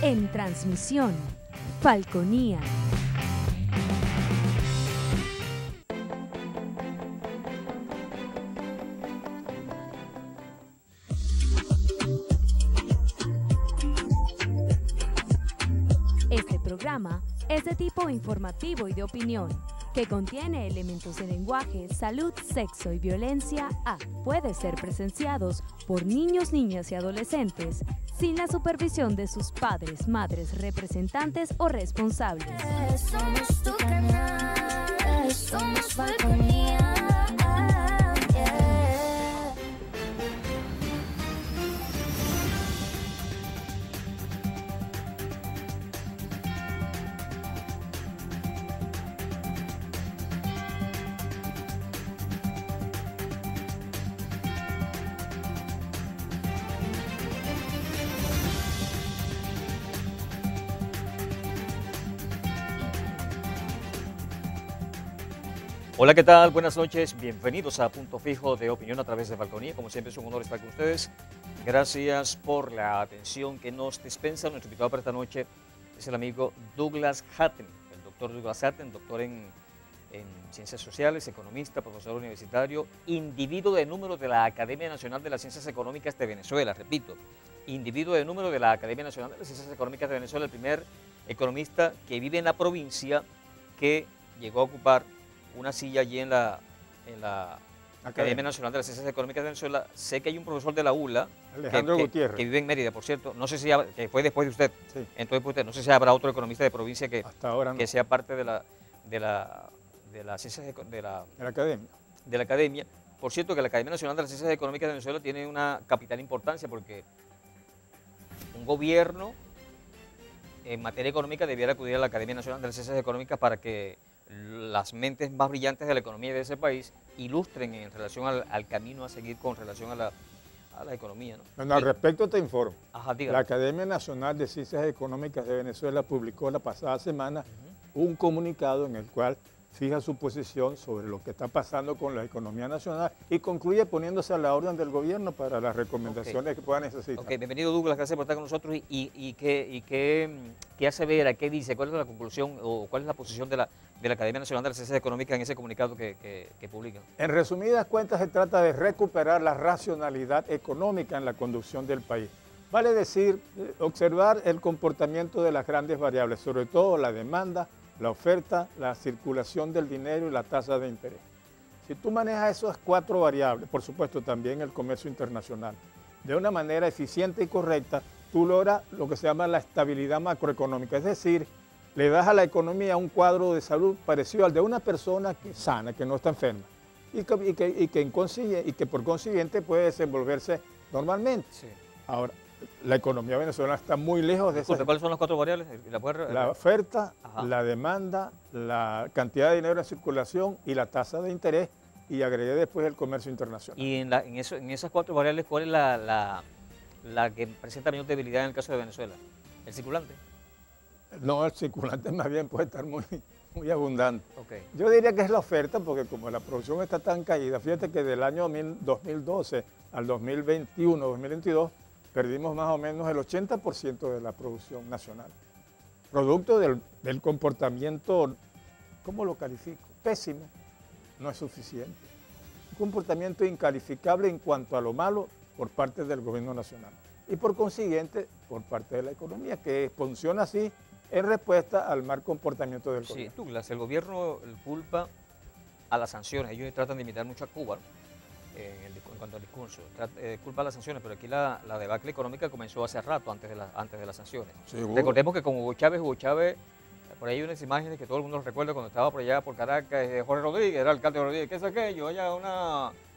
En transmisión, Falconía. Este programa es de tipo informativo y de opinión, que contiene elementos de lenguaje, salud, sexo y violencia puede ser presenciados por niños, niñas y adolescentes sin la supervisión de sus padres, madres, representantes o responsables. Somos tu canal, somos Falconía. Hola, ¿qué tal? Buenas noches, bienvenidos a Punto Fijo de Opinión a través de Falconía. Como siempre es un honor estar con ustedes. Gracias por la atención que nos dispensa. Nuestro invitado para esta noche es el amigo Douglas Hatten, el doctor Douglas Hatten, doctor en Ciencias Sociales, economista, profesor universitario, individuo de número de la Academia Nacional de las Ciencias Económicas de Venezuela, repito, individuo de número de la Academia Nacional de las Ciencias Económicas de Venezuela, el primer economista que vive en la provincia que llegó a ocupar una silla allí en la Academia Nacional de las Ciencias Económicas de Venezuela. Sé que hay un profesor de la ULA, Alejandro Gutiérrez, que vive en Mérida, por cierto. No sé si que fue después de usted. Sí. Entonces, pues, no sé si habrá otro economista de provincia que, hasta ahora no, que sea parte de la ciencias de la academia. Por cierto, que la Academia Nacional de las Ciencias Económicas de Venezuela tiene una capital importancia porque un gobierno en materia económica debiera acudir a la Academia Nacional de las Ciencias Económicas para que las mentes más brillantes de la economía de ese país ilustren en relación al camino a seguir con relación a la economía, ¿no? Bueno, al respecto te informo. Ajá, la Academia Nacional de Ciencias Económicas de Venezuela publicó la pasada semana un comunicado en el cual fija su posición sobre lo que está pasando con la economía nacional y concluye poniéndose a la orden del gobierno para las recomendaciones que pueda necesitar. Ok, bienvenido Douglas, gracias por estar con nosotros y qué hace ver, qué dice, cuál es la conclusión o cuál es la posición de la Academia Nacional de las Ciencias Económicas en ese comunicado que publican. En resumidas cuentas se trata de recuperar la racionalidad económica en la conducción del país. Vale decir, observar el comportamiento de las grandes variables, sobre todo la demanda, la oferta, la circulación del dinero y la tasa de interés. Si tú manejas esas cuatro variables, por supuesto también el comercio internacional, de una manera eficiente y correcta, tú logras lo que se llama la estabilidad macroeconómica, es decir, le das a la economía un cuadro de salud parecido al de una persona sana, que no está enferma, y que por consiguiente puede desenvolverse normalmente. Sí. Ahora, la economía venezolana está muy lejos de eso. ¿Cuáles son las cuatro variables? La oferta, Ajá, la demanda, la cantidad de dinero en circulación y la tasa de interés, y agregué después el comercio internacional. Y en esas cuatro variables, ¿cuál es la que presenta mayor debilidad en el caso de Venezuela? ¿El circulante? No, el circulante más bien puede estar muy abundante. Okay. Yo diría que es la oferta, porque como la producción está tan caída, fíjate que del año 2012 al 2021, 2022, perdimos más o menos el 80% de la producción nacional. Producto del comportamiento, ¿cómo lo califico? Pésimo, no es suficiente. Un comportamiento incalificable en cuanto a lo malo por parte del gobierno nacional y por consiguiente por parte de la economía, que funciona así en respuesta al mal comportamiento del gobierno. Sí, Douglas, el gobierno culpa a las sanciones. Ellos tratan de imitar mucho a Cuba, ¿no? En cuanto al discurso. Culpa a las sanciones, pero aquí la debacle económica comenzó hace rato, antes de las sanciones. ¿Seguro? Recordemos que con Hugo Chávez, por ahí hay unas imágenes que todo el mundo recuerda cuando estaba por allá por Caracas, Jorge Rodríguez, era alcalde de Rodríguez, ¿qué es aquello? Allá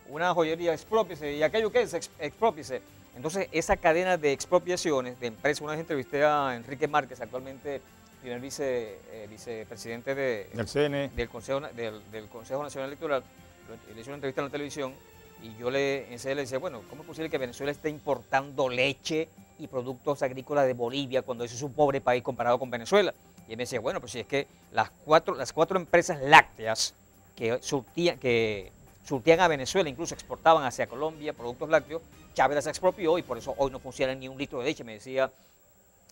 una joyería, exprópiese, ¿y aquello qué es? Exprópiese. Entonces, esa cadena de expropiaciones de empresas, una vez entrevisté a Enrique Márquez, actualmente primer vicepresidente del CNE, del Consejo Nacional Electoral, le hice una entrevista en la televisión y yo le decía, bueno, ¿cómo es posible que Venezuela esté importando leche y productos agrícolas de Bolivia cuando ese es un pobre país comparado con Venezuela? Y él me decía, bueno, pues si es que las cuatro empresas lácteas que surtían a Venezuela, incluso exportaban hacia Colombia productos lácteos, Chávez las expropió y por eso hoy no funciona ni un litro de leche, me decía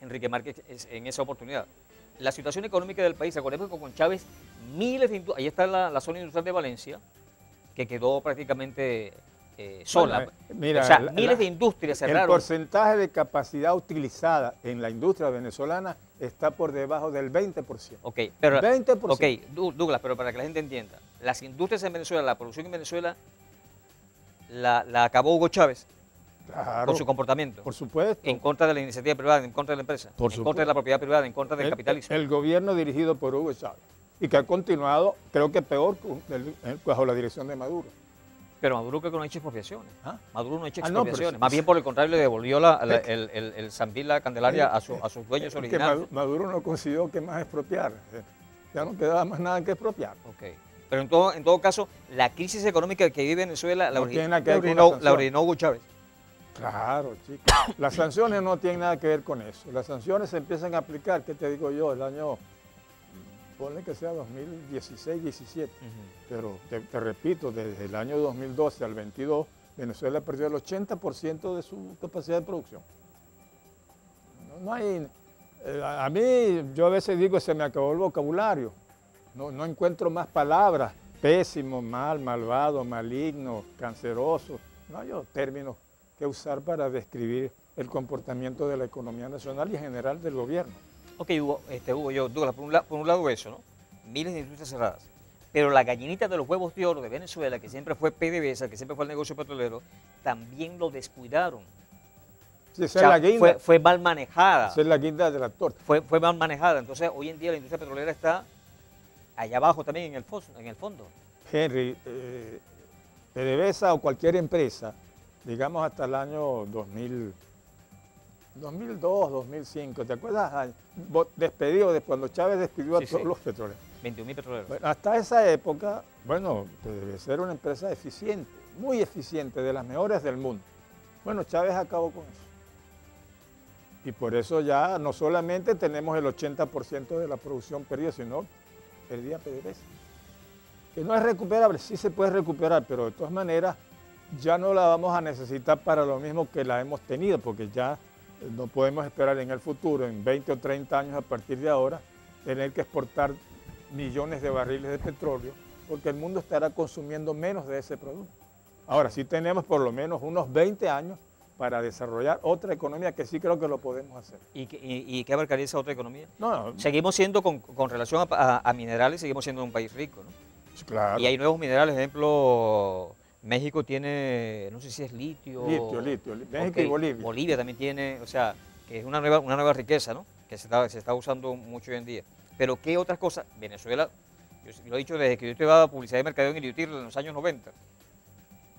Enrique Márquez en esa oportunidad. La situación económica del país, recordemos que con Chávez miles de industrias, ahí está la zona industrial de Valencia, que quedó prácticamente sola. Bueno, mira, o sea, miles de industrias el cerraron. porcentaje de capacidad utilizada en la industria venezolana está por debajo del 20%. Ok, pero, 20%. ok, Douglas, pero para que la gente entienda, las industrias en Venezuela, la producción en Venezuela, la acabó Hugo Chávez Claro, con su comportamiento. por supuesto. En contra de la iniciativa privada, en contra de la empresa, Por en contra de la propiedad privada, en contra del capitalismo. El gobierno dirigido por Hugo Chávez y que ha continuado, creo que peor, bajo la dirección de Maduro. Pero Maduro creo que no ha hecho expropiaciones. ¿Ah? Maduro no ha hecho Ah, no, pero expropiaciones. sí. Más bien por el contrario le devolvió el Zambil, la Candelaria a sus dueños Que originales. Maduro no consiguió que más expropiar. Ya no quedaba más nada que expropiar. Ok. Pero en todo caso, la crisis económica que vive Venezuela la No tiene nada que ver con la la sanción. originó Hugo Chávez. Claro, chicos. Las sanciones no tienen nada que ver con eso. Las sanciones se empiezan a aplicar, ¿qué te digo yo? El año, ponle que sea 2016-17. Pero te repito, desde el año 2012 al 22, Venezuela perdió el 80% de su capacidad de producción. No hay... a mí, yo a veces digo, se me acabó el vocabulario. No encuentro más palabras. Pésimo, mal, malvado, maligno, canceroso. No hay términos que usar para describir el comportamiento de la economía nacional y en general del gobierno. Ok, Hugo, Douglas, por un lado eso, ¿no? Miles de industrias cerradas. Pero la gallinita de los huevos de oro de Venezuela, que siempre fue PDVSA, que siempre fue el negocio petrolero, también lo descuidaron. Sí, esa O sea, es la guinda. fue mal manejada. Esa es la guinda de la torta. Fue mal manejada. Entonces, hoy en día la industria petrolera está allá abajo también en el fondo. Henry, PDVSA o cualquier empresa, digamos hasta el año 2002, 2005, ¿te acuerdas? Despedido de cuando Chávez despidió a todos los petroleros. 21.000 petroleros. Bueno, hasta esa época, bueno, PDVSA era una empresa eficiente, muy eficiente, de las mejores del mundo. Bueno, Chávez acabó con eso. Y por eso ya no solamente tenemos el 80% de la producción perdida, sino perdida PDVSA. Que no es recuperable, sí se puede recuperar, pero de todas maneras ya no la vamos a necesitar para lo mismo que la hemos tenido, porque ya no podemos esperar en el futuro, en 20 o 30 años a partir de ahora, tener que exportar millones de barriles de petróleo, porque el mundo estará consumiendo menos de ese producto. Ahora sí tenemos por lo menos unos 20 años para desarrollar otra economía que sí creo que lo podemos hacer. ¿Y qué abarcaría esa otra economía? No, Seguimos siendo, con relación a minerales, seguimos siendo un país rico, ¿no? claro. Y hay nuevos minerales, por ejemplo, México tiene, no sé si es litio. Litio. México y Bolivia. Bolivia también tiene, o sea, que es una nueva riqueza, ¿no? Que se está usando mucho hoy en día. Pero ¿qué otras cosas? Venezuela, yo lo he dicho desde que yo estudiaba publicidad y mercadeo en IUTIR en los años 90.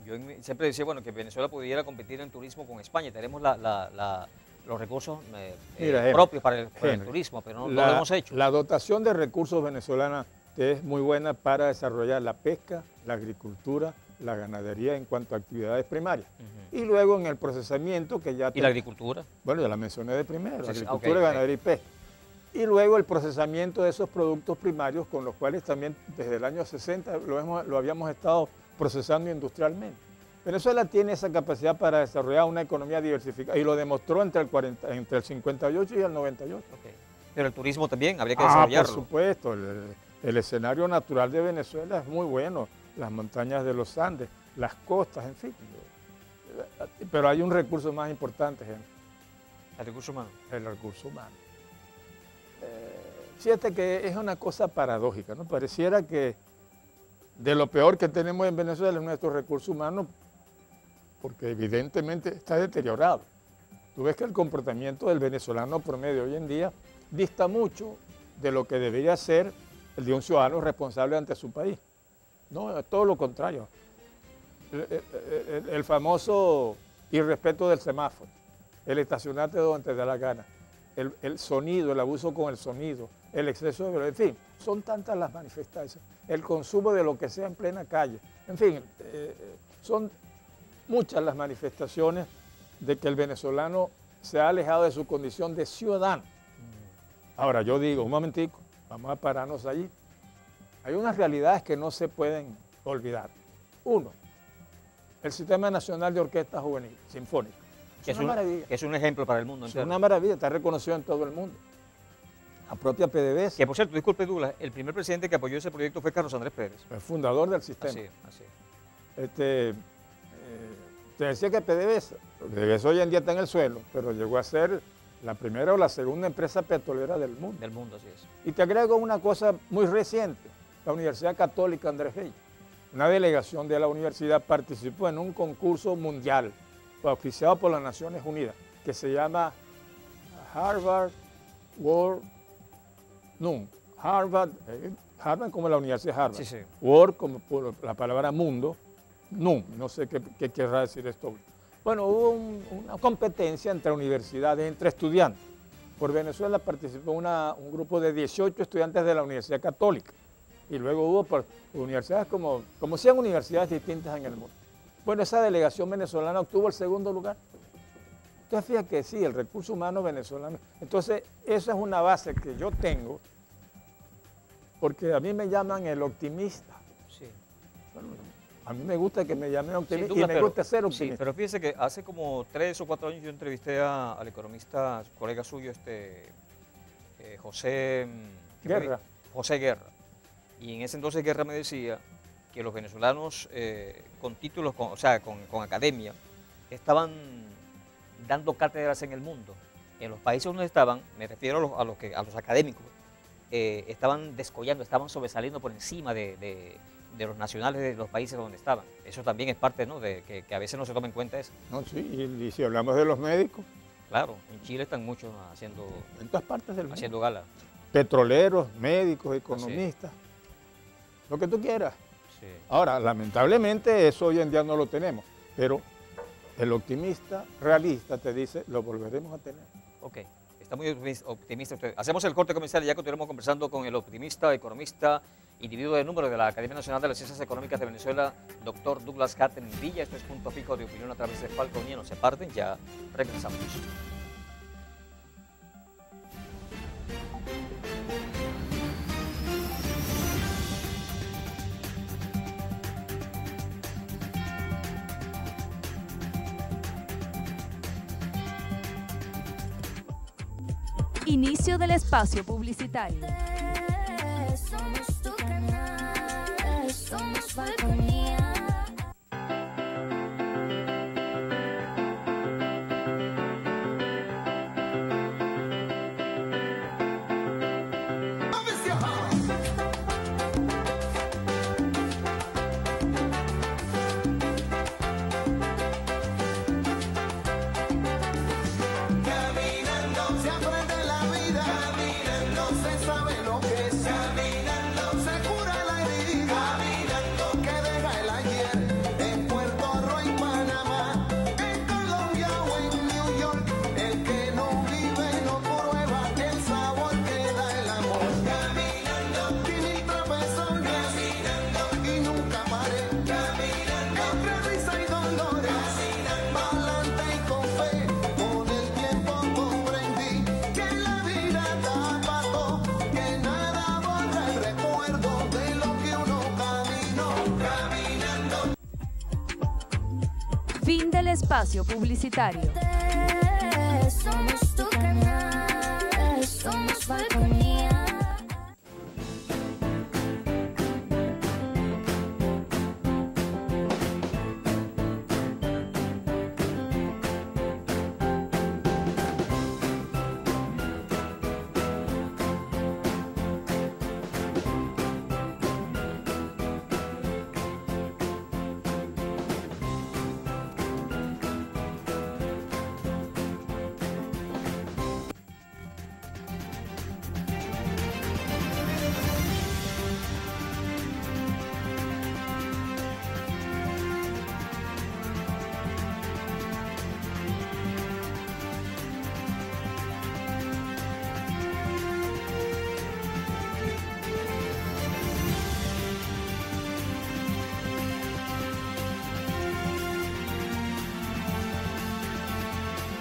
Yo siempre decía, bueno, que Venezuela pudiera competir en turismo con España. Tenemos los recursos Mira, propios para el turismo, pero no lo hemos hecho. La dotación de recursos venezolana es muy buena para desarrollar la pesca, la agricultura, la ganadería en cuanto a actividades primarias. Y luego en el procesamiento que ya... ¿Y la agricultura? Bueno, ya la mencioné de primero, Sí, agricultura, ganadería y pesca. Y luego el procesamiento de esos productos primarios con los cuales también desde el año 60 lo habíamos estado procesando industrialmente. Venezuela tiene esa capacidad para desarrollar una economía diversificada y lo demostró entre el 58 y el 98. Okay. Pero el turismo también, habría que desarrollarlo. Por supuesto, el escenario natural de Venezuela es muy bueno, las montañas de los Andes, las costas, en fin. Pero hay un recurso más importante, gente. ¿El recurso humano? El recurso humano. Fíjate que es una cosa paradójica, ¿no? Pareciera que de lo peor que tenemos en Venezuela es nuestro recurso humano, porque evidentemente está deteriorado. Tú ves que el comportamiento del venezolano promedio hoy en día dista mucho de lo que debería ser el de un ciudadano responsable ante su país. No, es todo lo contrario. El famoso irrespeto del semáforo, el estacionarte donde te da la gana, el sonido, el abuso con el sonido, el exceso de violencia, en fin, son tantas las manifestaciones, el consumo de lo que sea en plena calle, en fin, son muchas las manifestaciones de que el venezolano se ha alejado de su condición de ciudadano. Ahora yo digo, un momentico, vamos a pararnos allí. Hay unas realidades que no se pueden olvidar. Uno, el Sistema Nacional de Orquesta Juvenil, Sinfónica. Que Es una maravilla. que es un ejemplo para el mundo Es entero. una maravilla, está reconocido en todo el mundo. La propia PDVSA, Que por cierto, disculpe Douglas, el primer presidente que apoyó ese proyecto fue Carlos Andrés Pérez. el fundador del sistema. Así. Te decía que PDVSA hoy en día está en el suelo, pero llegó a ser la primera o la segunda empresa petrolera del mundo. Del mundo, así es. Y te agrego una cosa muy reciente, la Universidad Católica Andrés Bello. Una delegación de la universidad participó en un concurso mundial auspiciado por las Naciones Unidas que se llama Harvard como la Universidad de Harvard, Sí, sí. World como por la palabra mundo, no sé qué querrá decir esto. Bueno, hubo una competencia entre universidades, entre estudiantes. Por Venezuela participó un grupo de 18 estudiantes de la Universidad Católica y luego hubo por universidades como 100 universidades distintas en el mundo. Bueno, esa delegación venezolana obtuvo el segundo lugar. Entonces, fíjate que sí, el recurso humano venezolano. Entonces, esa es una base que yo tengo, porque a mí me llaman el optimista. Sí. Bueno, a mí me gusta que me llamen optimista Douglas, y me gusta ser Sí, optimista. pero fíjese que hace como 3 o 4 años yo entrevisté al economista, colega suyo, José Guerra. José Guerra. Y en ese entonces Guerra me decía que los venezolanos con títulos, con academia, estaban dando cátedras en el mundo. En los países donde estaban, me refiero a los académicos, estaban descollando, estaban sobresaliendo por encima de los nacionales de los países donde estaban. Eso también es parte, ¿no?, de que a veces no se toma en cuenta eso. No, sí, y si hablamos de los médicos, Claro, en Chile están muchos haciendo en todas partes del mundo. gala. Petroleros, médicos, economistas, lo que tú quieras. Sí. Ahora, lamentablemente eso hoy en día no lo tenemos, pero el optimista realista te dice, lo volveremos a tener. Ok, está muy optimista usted. Hacemos el corte comercial y ya continuamos conversando con el optimista, economista, individuo de número de la Academia Nacional de las Ciencias Económicas de Venezuela, doctor Douglas Hartem Villa. Esto es Punto Fijo de Opinión a través de Falconía. No se parten, ya regresamos. Inicio del espacio publicitario. Somos tu canal, somos Falconía. Caminando se aprende la vida, caminando se sabe lo que es, caminando se cura la herida, caminando que deja el ayer, en Puerto Rico y Panamá, en Colombia o en New York, el que no vive no prueba el sabor que da el amor, caminando, y mil trapezones, caminando, y nunca paré, caminando, entre risa y dolores, caminando, pa'lante y con fe, con el tiempo comprendí que la vida da pato, que nada borra el recuerdo de lo que uno caminó, caminando. Fin del espacio publicitario. Somos tu canal, somos Falconía.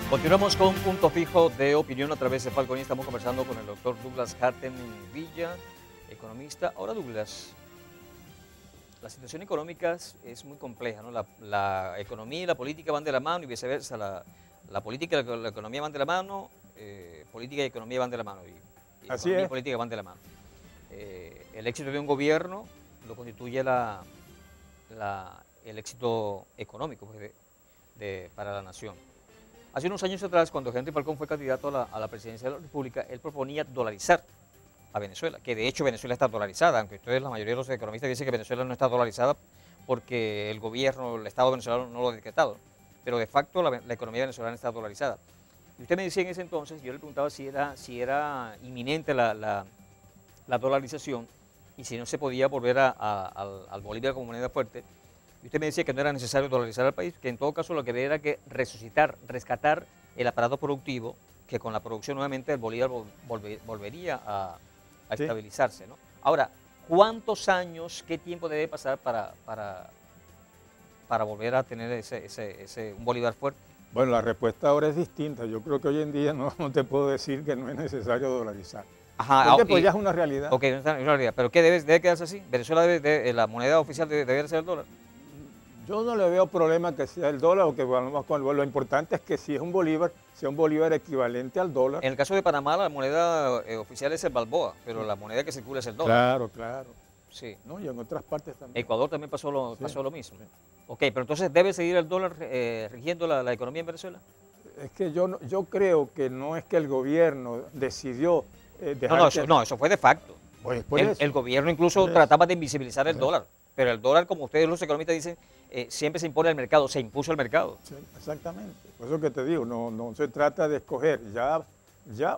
Continuamos con Punto Fijo de Opinión a través de Falconía. Estamos conversando con el doctor Douglas Hartem Villa, economista. Ahora, Douglas, la situación económica es muy compleja, ¿no? La economía y la política van de la mano y viceversa. la política y la economía van de la mano, política y economía van de la mano, y Así economía y es. política van de la mano. El éxito de un gobierno lo constituye el éxito económico pues, para la nación. Hace unos años atrás, cuando Henry Falcón fue candidato a la presidencia de la República, él proponía dolarizar a Venezuela, que de hecho Venezuela está dolarizada, aunque ustedes, la mayoría de los economistas dicen que Venezuela no está dolarizada porque el gobierno, el Estado venezolano no lo ha decretado, pero de facto la economía venezolana está dolarizada. Y usted me decía en ese entonces, yo le preguntaba si era inminente la dolarización y si no se podía volver al bolívar como moneda fuerte. Y usted me decía que no era necesario dolarizar al país, que en todo caso lo que era que rescatar el aparato productivo, que con la producción nuevamente el bolívar volvería a Sí. estabilizarse, ¿no? Ahora, ¿cuántos años, qué tiempo debe pasar para volver a tener un bolívar fuerte? Bueno, la respuesta ahora es distinta. Yo creo que hoy en día no te puedo decir que no es necesario dolarizar. Ajá, Porque pues ya es una realidad. ok, no está en realidad, pero ¿qué debe quedarse así? ¿Venezuela la moneda oficial debe ser el dólar? Yo no le veo problema que sea el dólar o que volvamos con el dólar. Lo importante es que si es un bolívar, sea un bolívar equivalente al dólar. En el caso de Panamá, la moneda oficial es el balboa, pero la moneda que circula es el dólar. Claro, claro. Sí. ¿No? Y en otras partes también. Ecuador también pasó lo mismo. Sí. Ok, pero entonces ¿debe seguir el dólar rigiendo la economía en Venezuela? Es que yo creo que no es que el gobierno decidió dejar Eso fue de facto. Pues, por El, eso. el gobierno incluso Por eso. trataba de invisibilizar el Por eso. dólar, pero el dólar, como ustedes los economistas dicen, siempre se impone al mercado, se impuso al mercado. Sí, exactamente. Por eso que te digo, no se trata de escoger. Ya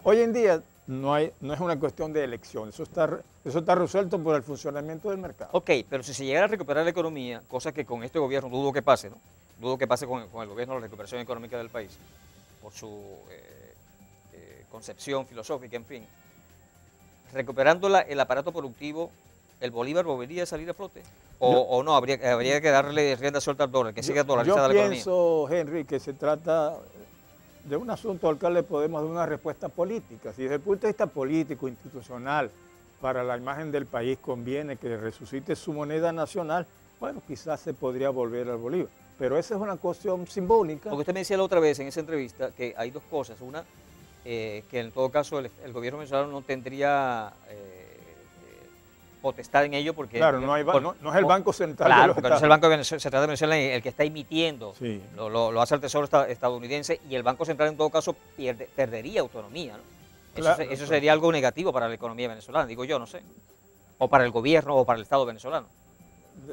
hoy en día no es una cuestión de elección. Eso está resuelto por el funcionamiento del mercado. Ok, pero si se llegara a recuperar la economía, cosa que con este gobierno dudo que pase, ¿no? Dudo que pase con el gobierno la recuperación económica del país, por su concepción filosófica, en fin. Recuperando el aparato productivo, ¿el bolívar volvería a salir a flote? ¿O no? Habría que darle rienda suelta al dólar, que siga dolarizada la Yo economía. pienso, Henry, que se trata de un asunto al cual le podemos dar una respuesta política. Si desde el punto de vista político, institucional, para la imagen del país conviene que resucite su moneda nacional, bueno, quizás se podría volver al bolívar. Pero esa es una cuestión simbólica. Porque usted me decía la otra vez en esa entrevista que hay dos cosas. Una, que en todo caso el gobierno venezolano no tendría potestad en ello porque... Claro, no es el Banco Central de Claro, los porque no es el Estados Banco Central de Venezuela el que está emitiendo, Sí. lo hace el Tesoro estadounidense y el Banco Central en todo caso perdería autonomía, ¿no? Claro, Eso claro. sería algo negativo para la economía venezolana, digo yo, no sé. O para el gobierno o para el Estado venezolano.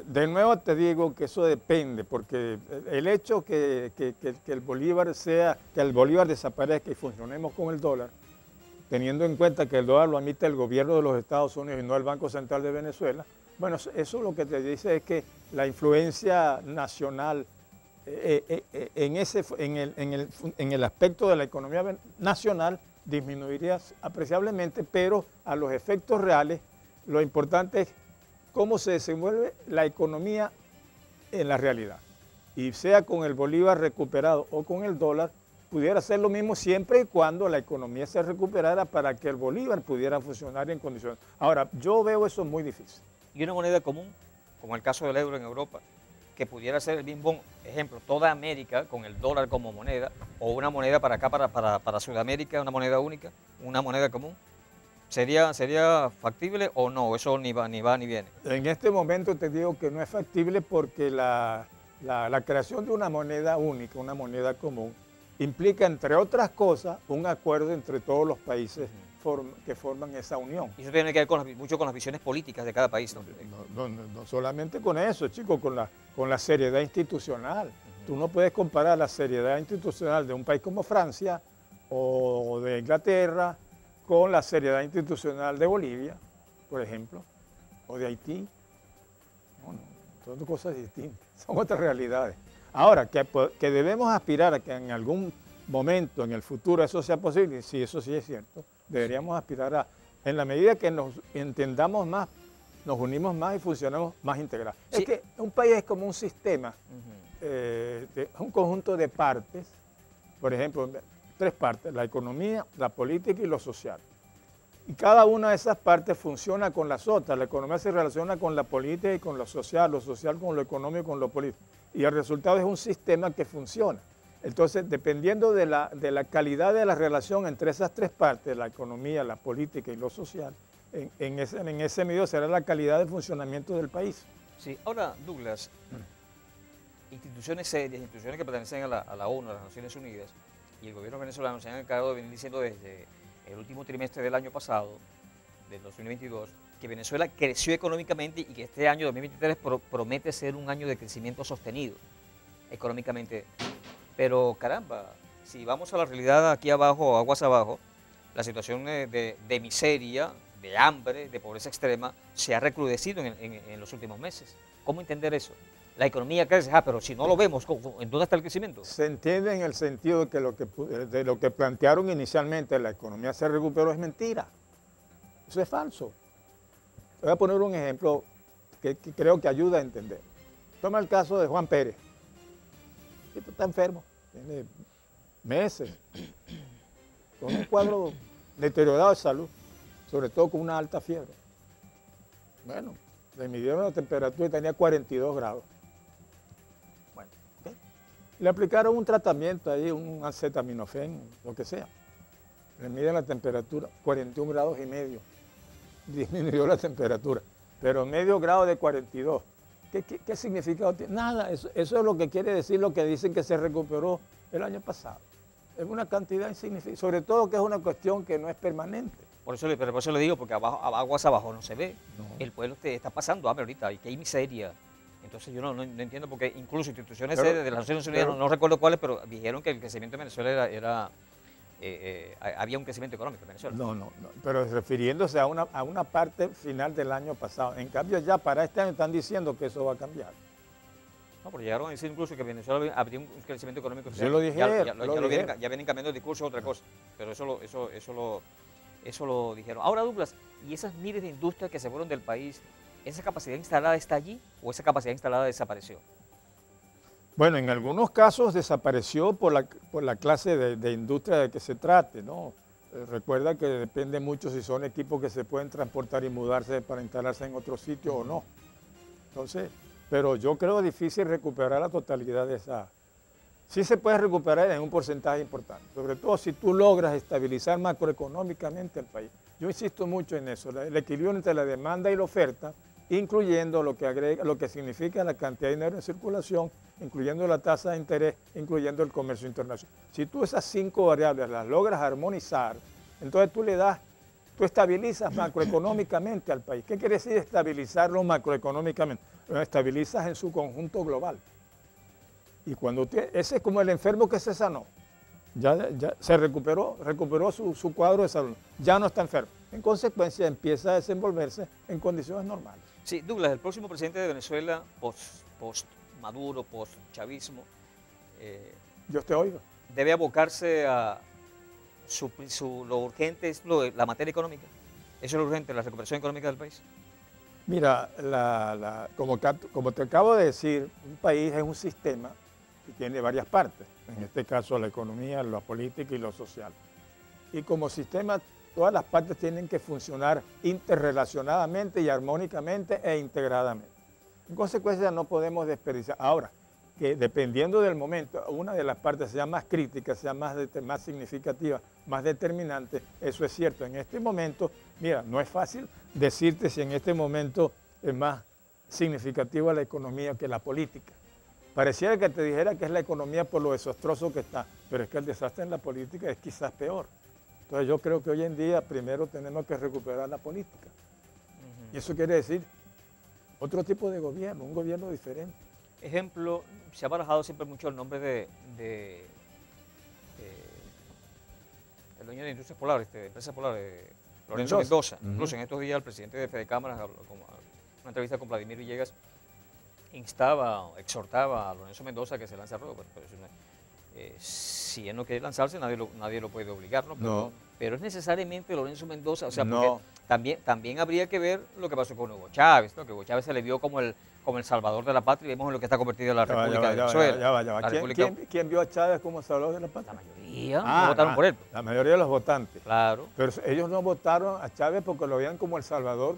De nuevo te digo que eso depende, porque el hecho que el bolívar que el bolívar desaparezca y funcionemos con el dólar, teniendo en cuenta que el dólar lo emite el gobierno de los Estados Unidos y no el Banco Central de Venezuela, bueno, eso lo que te dice es que la influencia nacional en el aspecto de la economía nacional disminuiría apreciablemente, pero a los efectos reales lo importante es cómo se desenvuelve la economía en la realidad. Y sea con el bolívar recuperado o con el dólar, pudiera ser lo mismo siempre y cuando la economía se recuperara para que el bolívar pudiera funcionar en condiciones. Ahora, yo veo eso muy difícil. Y una moneda común, como el caso del euro en Europa, que pudiera ser el mismo ejemplo, toda América con el dólar como moneda, o una moneda para acá, para Sudamérica, una moneda única, una moneda común. ¿Sería factible o no? Eso ni va ni viene. En este momento te digo que no es factible porque la creación de una moneda única, una moneda común, implica, entre otras cosas, un acuerdo entre todos los países que forman esa unión. Y eso tiene que ver mucho con las visiones políticas de cada país, ¿no? No solamente con eso, chicos, con la seriedad institucional. Tú no puedes comparar la seriedad institucional de un país como Francia o de Inglaterra con la seriedad institucional de Bolivia, por ejemplo, o de Haití. No, son dos cosas distintas, son otras realidades. Ahora, que debemos aspirar a que en algún momento en el futuro eso sea posible, sí, eso sí es cierto, deberíamos aspirar en la medida que nos entendamos más, nos unimos más y funcionamos más integrados. Sí. Es que un país es como un sistema, un conjunto de partes, por ejemplo, 3 partes, la economía, la política y lo social. Y cada una de esas partes funciona con las otras. La economía se relaciona con la política y con lo social con lo económico y con lo político. Y el resultado es un sistema que funciona. Entonces, dependiendo de la calidad de la relación entre esas tres partes, la economía, la política y lo social, en ese medio será la calidad de funcionamiento del país. Sí, ahora, Douglas, instituciones serias, instituciones que pertenecen a la ONU, a las Naciones Unidas, y el gobierno venezolano se han encargado de venir diciendo desde el último trimestre del año pasado, del 2022, que Venezuela creció económicamente y que este año 2023 promete ser un año de crecimiento sostenido económicamente. Pero caramba, si vamos a la realidad aquí abajo, aguas abajo, la situación de miseria, de hambre, de pobreza extrema, se ha recrudecido en los últimos meses. ¿Cómo entender eso? La economía crece, pero si no lo vemos, ¿en dónde está el crecimiento? Se entiende en el sentido de lo que plantearon inicialmente, la economía se recuperó, es mentira. Eso es falso. Voy a poner un ejemplo que creo que ayuda a entender. Toma el caso de Juan Pérez. Este está enfermo, tiene meses, con un cuadro deteriorado de salud, sobre todo con una alta fiebre. Bueno, le midieron la temperatura y tenía 42 grados. Bueno, ¿okay? Le aplicaron un tratamiento ahí, un acetaminofén, lo que sea. Le miden la temperatura, 41 grados y medio. Disminuyó la temperatura, pero medio grado de 42. ¿Qué significado tiene? Nada, eso es lo que quiere decir lo que dicen que se recuperó el año pasado. Es una cantidad insignificante, sobre todo que es una cuestión que no es permanente. Por eso le digo, porque aguas abajo no se ve. No. El pueblo está pasando hambre ahorita y que hay miseria. Entonces yo no entiendo porque incluso instituciones Pero- serias de las Naciones Unidas, no recuerdo cuáles, pero dijeron que el crecimiento de Venezuela había un crecimiento económico en Venezuela. No, pero refiriéndose a una parte final del año pasado. En cambio ya para este año están diciendo que eso va a cambiar. No, pero llegaron a decir incluso que Venezuela habría un crecimiento económico. Sí lo dijeron, Ya vienen cambiando el discurso, otra cosa. Pero eso lo dijeron. Ahora, Douglas, ¿y esas miles de industrias que se fueron del país, esa capacidad instalada está allí o esa capacidad instalada desapareció? Bueno, en algunos casos desapareció por la clase de industria de que se trate, ¿no? Recuerda que depende mucho si son equipos que se pueden transportar y mudarse para instalarse en otro sitio o no. Entonces, pero yo creo difícil recuperar la totalidad de esa. Sí se puede recuperar en un porcentaje importante, sobre todo si tú logras estabilizar macroeconómicamente el país. Yo insisto mucho en eso, el equilibrio entre la demanda y la oferta, incluyendo lo que significa la cantidad de dinero en circulación, incluyendo la tasa de interés, incluyendo el comercio internacional. Si tú esas 5 variables las logras armonizar, entonces tú estabilizas macroeconómicamente al país. ¿Qué quiere decir estabilizarlo macroeconómicamente? Lo estabilizas en su conjunto global. Y ese es como el enfermo que se sanó. Ya se recuperó su cuadro de salud. Ya no está enfermo. En consecuencia, empieza a desenvolverse en condiciones normales. Sí, Douglas, el próximo presidente de Venezuela, post-Maduro, post-chavismo, Yo te oigo. debe abocarse a lo urgente es la materia económica. Eso es lo urgente, la recuperación económica del país. Mira, como te acabo de decir, un país es un sistema que tiene varias partes. En este caso, la economía, la política y lo social. Y como sistema, todas las partes tienen que funcionar interrelacionadamente y armónicamente e integradamente. En consecuencia, no podemos desperdiciar. Ahora, que dependiendo del momento, una de las partes sea más crítica, sea más significativa, más determinante, eso es cierto. En este momento, mira, no es fácil decirte si en este momento es más significativa la economía que la política. Pareciera que te dijera que es la economía por lo desastroso que está, pero es que el desastre en la política es quizás peor. Entonces yo creo que hoy en día primero tenemos que recuperar la política. Y eso quiere decir otro tipo de gobierno, un gobierno diferente. Ejemplo, se ha barajado siempre mucho el nombre el dueño de Industrias Polares, Empresas Polares, Lorenzo Mendoza. Incluso en estos días el presidente de Fede Cámaras, en una entrevista con Vladimir Villegas, exhortaba a Lorenzo Mendoza que se lance a ruedo. Si él no quiere lanzarse, nadie lo puede obligar, ¿no? No. Pero es necesariamente Lorenzo Mendoza, o sea, No. porque también habría que ver lo que pasó con Hugo Chávez, ¿no? Que Hugo Chávez se le vio como el salvador de la patria y vemos en lo que está convertida la República de Venezuela. Ya va. La República- ¿Quién vio a Chávez como salvador de la La patria? mayoría no votaron por él. La mayoría de los votantes. Claro. Pero ellos no votaron a Chávez porque lo veían como el salvador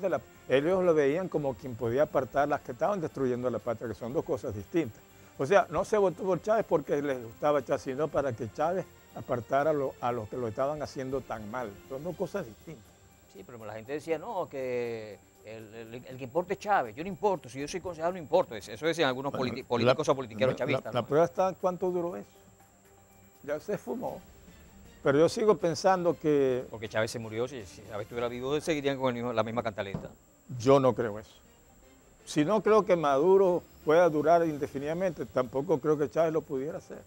ellos lo veían como quien podía apartar las que estaban destruyendo la patria, que son dos cosas distintas. O sea, no se votó por Chávez porque les gustaba Chávez, sino para que Chávez apartara a los que lo estaban haciendo tan mal. Son dos cosas distintas. Sí, pero la gente decía, no, que el que importa es Chávez. Yo no importo, si yo soy concejal no importo. Eso decían algunos políticos o politiqueros chavistas. La ¿no? prueba está en cuánto duró eso. Ya se fumó. Pero yo sigo pensando que Porque Chávez se murió, si Chávez estuviera vivo, seguirían con la misma cantaleta. yo no creo eso. Si no creo que Maduro pueda durar indefinidamente, tampoco creo que Chávez lo pudiera hacer.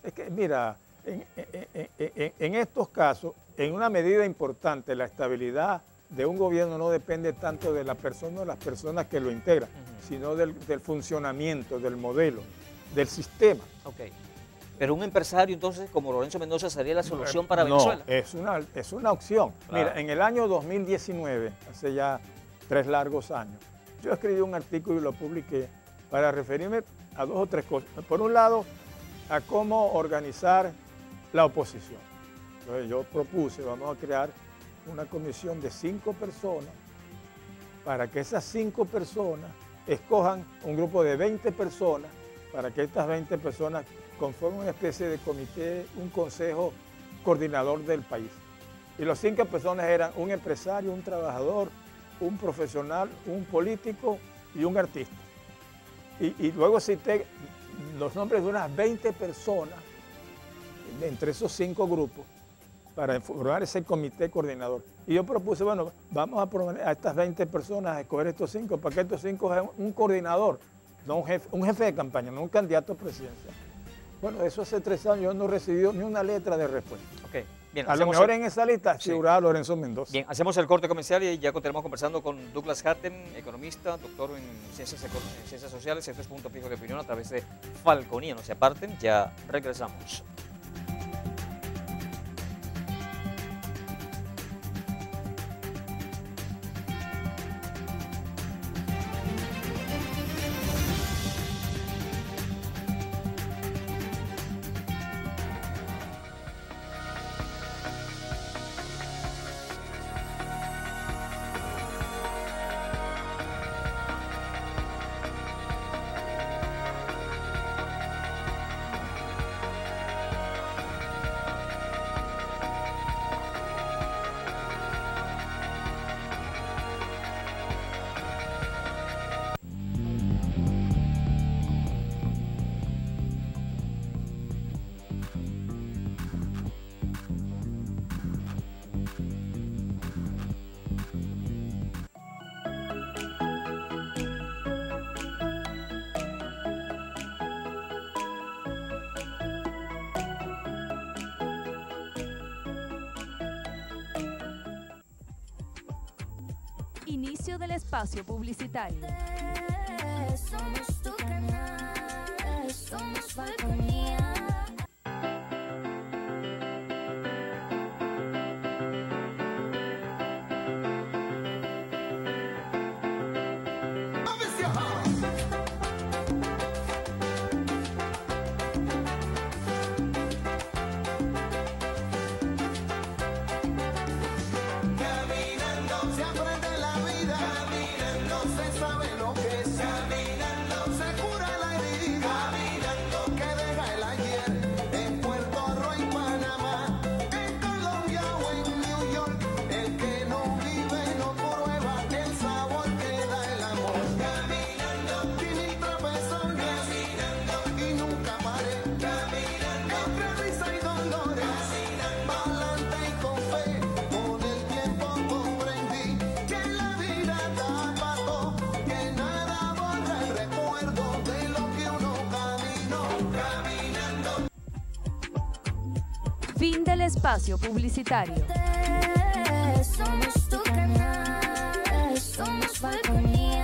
Es que, mira, en estos casos, en una medida importante, la estabilidad de un gobierno no depende tanto de la persona o las personas que lo integran, sino del funcionamiento, del modelo, del sistema. Ok. Pero un empresario entonces como Lorenzo Mendoza sería la solución para Venezuela. No, es una opción. Claro. Mira, en el año 2019, hace ya 3 largos años, yo escribí un artículo y lo publiqué para referirme a 2 o 3 cosas. Por un lado, a cómo organizar la oposición. Entonces yo propuse, vamos a crear una comisión de 5 personas para que esas 5 personas escojan un grupo de 20 personas para que estas 20 personas conformen una especie de comité, un consejo coordinador del país. Y los 5 personas eran un empresario, un trabajador, un profesional, un político y un artista. Y luego cité los nombres de unas 20 personas entre esos 5 grupos para formar ese comité coordinador. Y yo propuse, bueno, vamos a proponer a estas 20 personas a escoger estos 5, para que estos 5 sean un coordinador, no un jefe de campaña, no un candidato presidencial. Bueno, eso hace 3 años yo no he recibido ni una letra de respuesta. Ok, bien. A lo mejor en esa lista figuraba Lorenzo Mendoza. Bien, hacemos el corte comercial y ya continuamos conversando con Douglas Hatten, economista, doctor en ciencias sociales. Esto es Punto Fijo de Opinión a través de Falconía. No se aparten, ya regresamos. Inicio del espacio publicitario. Somos tu canal, somos Falconía. Caminando se aprende la vida, caminando se sabe lo que es, caminando se cura la herida, caminando que deja el ayer en Puerto Rico y Panamá, en Colombia o en New York. El que no vive no prueba el sabor que da el amor. Caminando y mil tropezones, caminando y nunca paré, caminando entre risa y dolores, pa'lante y con fe. Con el tiempo comprendí que la vida da pato, que nada borra el recuerdo de lo que uno caminó, caminando. Fin del espacio publicitario. Somos tu canal, somos Falconía.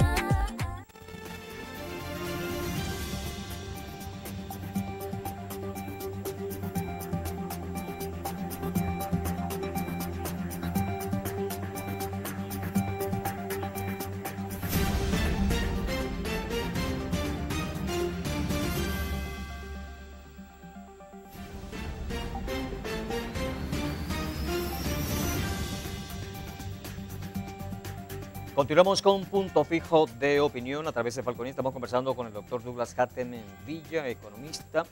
Continuamos con Punto Fijo de Opinión a través de Falconi. Estamos conversando con el doctor Douglas Hatem Villa, economista.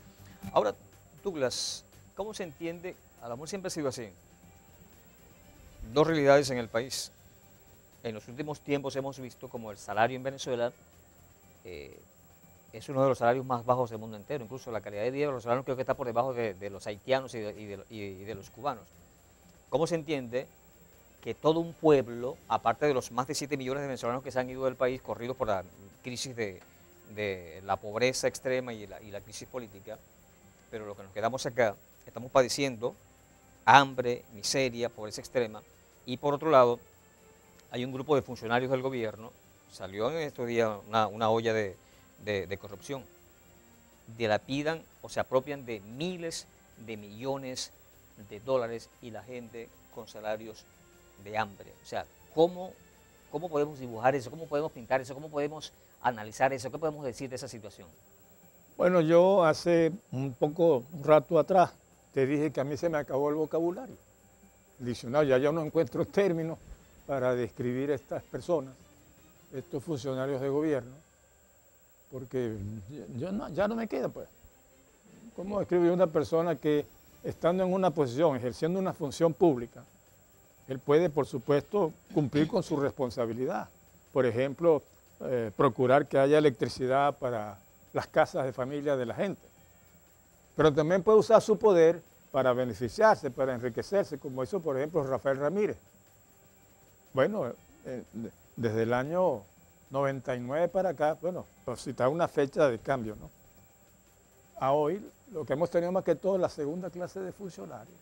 Ahora, Douglas, ¿cómo se entiende? A lo mejor siempre ha sido así. Dos realidades en el país. En los últimos tiempos hemos visto como el salario en Venezuela es uno de los salarios más bajos del mundo entero. Incluso la calidad de vida de los venezolanos creo que está por debajo de los haitianos y de los cubanos. ¿Cómo se entiende que todo un pueblo, aparte de los más de 7 millones de venezolanos que se han ido del país corridos por la crisis de la pobreza extrema y la crisis política, pero lo que nos quedamos acá, estamos padeciendo hambre, miseria, pobreza extrema, y por otro lado, hay un grupo de funcionarios del gobierno, salió en estos días una olla de corrupción, dilapidan o se apropian de miles de millones de dólares y la gente con salarios de hambre. O sea, ¿cómo podemos dibujar eso? ¿Cómo podemos pintar eso? ¿Cómo podemos analizar eso? ¿Qué podemos decir de esa situación? Bueno, yo hace un rato atrás te dije que a mí se me acabó el vocabulario. El diccionario, ya yo no encuentro términos para describir estas personas, estos funcionarios de gobierno, porque ya no me queda, pues. ¿Cómo describir una persona que estando en una posición, ejerciendo una función pública, él puede, por supuesto, cumplir con su responsabilidad? Por ejemplo, procurar que haya electricidad para las casas de familia de la gente. Pero también puede usar su poder para beneficiarse, para enriquecerse, como hizo, por ejemplo, Rafael Ramírez. Bueno, desde el año 99 para acá, bueno, por citar una fecha de cambio, ¿no? A hoy, lo que hemos tenido más que todo es la segunda clase de funcionarios,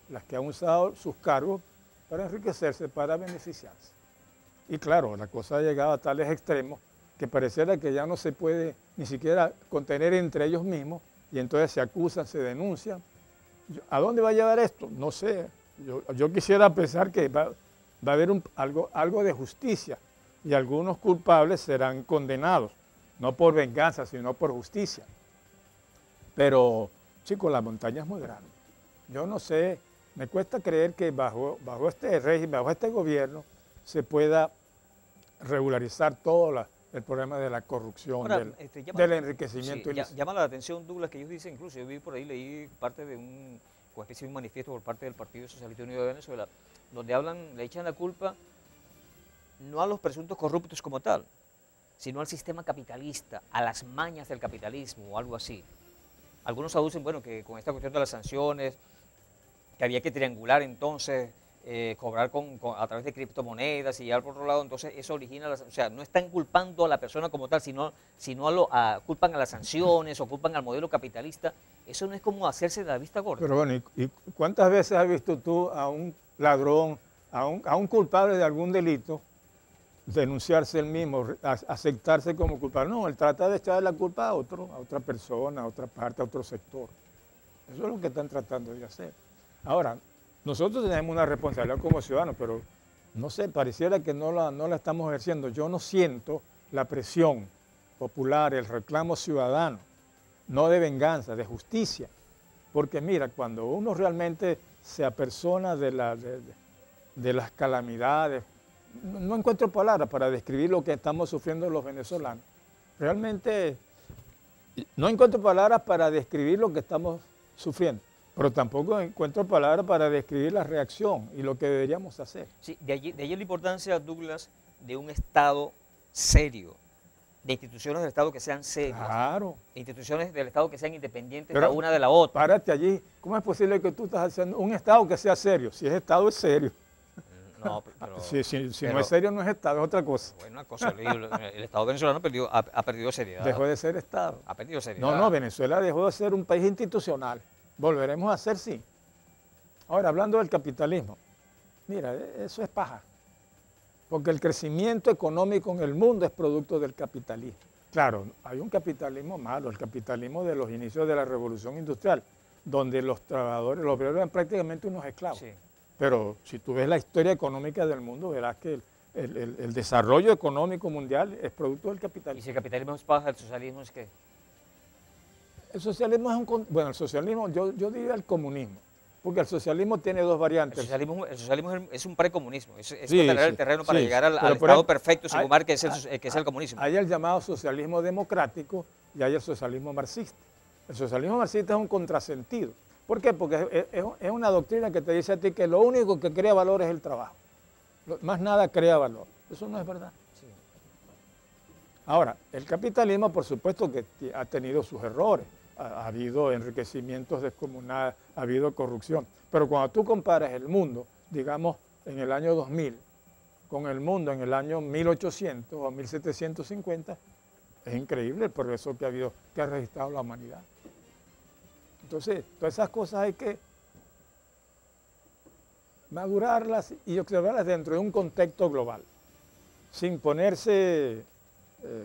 las que han usado sus cargos para enriquecerse, para beneficiarse. Y claro, la cosa ha llegado a tales extremos que pareciera que ya no se puede ni siquiera contener entre ellos mismos y entonces se acusan, se denuncian. ¿A dónde va a llevar esto? No sé. Yo quisiera pensar que va a haber algo de justicia y algunos culpables serán condenados, no por venganza, sino por justicia. Pero, chicos, la montaña es muy grande. Yo no sé, me cuesta creer que bajo este régimen, bajo este gobierno, se pueda regularizar todo el problema de la corrupción, Ahora, del enriquecimiento. Sí, llama la atención, Douglas, que ellos dicen, incluso yo vi por ahí, leí parte de una especie de un manifiesto por parte del Partido Socialista Unido de Venezuela, donde le echan la culpa no a los presuntos corruptos como tal, sino al sistema capitalista, a las mañas del capitalismo o algo así. Algunos aducen, bueno, que con esta cuestión de las sanciones, que había que triangular entonces, cobrar a través de criptomonedas y por otro lado, entonces eso origina, o sea, no están culpando a la persona como tal, sino culpan a las sanciones o culpan al modelo capitalista. Eso no es como hacerse de la vista gorda. Pero bueno, ¿y cuántas veces has visto tú a un ladrón, a un culpable de algún delito, denunciarse él mismo, aceptarse como culpable? No, él trata de echar la culpa a otra persona, a otra parte, a otro sector. Eso es lo que están tratando de hacer. Ahora, nosotros tenemos una responsabilidad como ciudadanos, pero no sé, pareciera que no la estamos ejerciendo. Yo no siento la presión popular, el reclamo ciudadano, no de venganza, de justicia. Porque mira, cuando uno realmente se apersona de las calamidades, no encuentro palabras para describir lo que estamos sufriendo los venezolanos. Realmente no encuentro palabras para describir lo que estamos sufriendo. Pero tampoco encuentro palabras para describir la reacción y lo que deberíamos hacer. Sí, de allí la importancia, Douglas, de un Estado serio, de instituciones del Estado que sean serias, Claro. de instituciones del Estado que sean independientes Pero la una de la otra. Párate allí. ¿Cómo es posible que tú estás haciendo un Estado que sea serio? Si es Estado, es serio. No, pero, Si no es serio, no es Estado, es otra cosa. Bueno, una cosa, el Estado venezolano ha perdido seriedad. Dejó de ser Estado. Ha perdido seriedad. No, Venezuela dejó de ser un país institucional. Volveremos a ser, sí. Ahora, hablando del capitalismo, mira, eso es paja. Porque el crecimiento económico en el mundo es producto del capitalismo. Claro, hay un capitalismo malo, el capitalismo de los inicios de la Revolución Industrial, donde los trabajadores, los obreros eran prácticamente unos esclavos. Sí. Pero si tú ves la historia económica del mundo, verás que el desarrollo económico mundial es producto del Y capitalismo. si el capitalismo es paja, el socialismo es qué. El socialismo es el socialismo, yo diría el comunismo, Porque el socialismo tiene dos variantes. El socialismo es un precomunismo, es Sí, preparar sí, el terreno para sí, llegar al pero por estado ahí- perfecto, según hay- Marx, que es el comunismo. Hay el llamado socialismo democrático y hay el socialismo marxista. El socialismo marxista es un contrasentido. ¿Por qué? Porque es una doctrina que te dice a ti que lo único que crea valor es el trabajo. Más nada crea valor. Eso no es verdad. Sí. Ahora, el capitalismo, por supuesto que ha tenido sus errores. Ha habido enriquecimientos descomunales, ha habido corrupción. Pero cuando tú comparas el mundo, digamos, en el año 2000, con el mundo en el año 1800 o 1750, es increíble el progreso que ha habido, que ha registrado la humanidad. Entonces, todas esas cosas hay que madurarlas y observarlas dentro de un contexto global, sin ponerse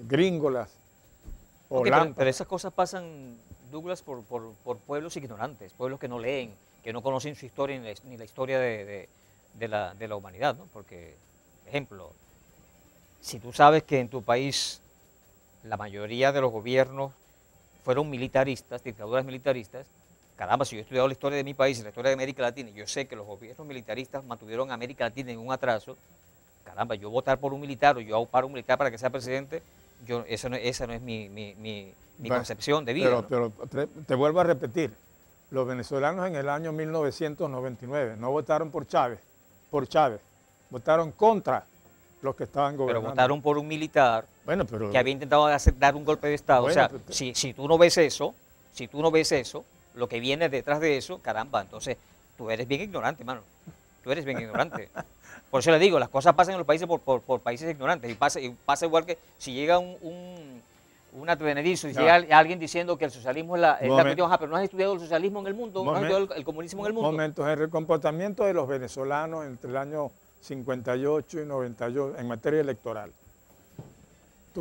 gringolas o Ok, lámparas. pero esas cosas pasan, Douglas, por pueblos ignorantes, pueblos que no leen, que no conocen su historia ni la historia de la humanidad, ¿no? Porque, ejemplo, si tú sabes que en tu país la mayoría de los gobiernos fueron militaristas, dictaduras militaristas, caramba, si yo he estudiado la historia de mi país y la historia de América Latina, y yo sé que los gobiernos militaristas mantuvieron a América Latina en un atraso, caramba, yo votar por un militar o yo para un militar para que sea presidente, esa no es mi Bueno, concepción de vida. Pero, ¿no? pero te vuelvo a repetir, los venezolanos en el año 1999 no votaron por Chávez, votaron contra los que estaban Pero gobernando. votaron por un militar Bueno, pero que había intentado dar un golpe de Estado. Bueno, o sea, pero- si tú no ves eso, lo que viene detrás de eso, caramba, entonces tú eres bien ignorante, mano. Tú eres bien ignorante. Por eso le digo, las cosas pasan en los países por países ignorantes. Y pasa igual que si llega un advenedizo y Ya. llega alguien diciendo que el socialismo es la Momen- cuestión, pero no has estudiado el socialismo en el mundo, no has Momen- estudiado el comunismo en el mundo. momentos en el comportamiento de los venezolanos entre el año 58 y 98 en materia electoral.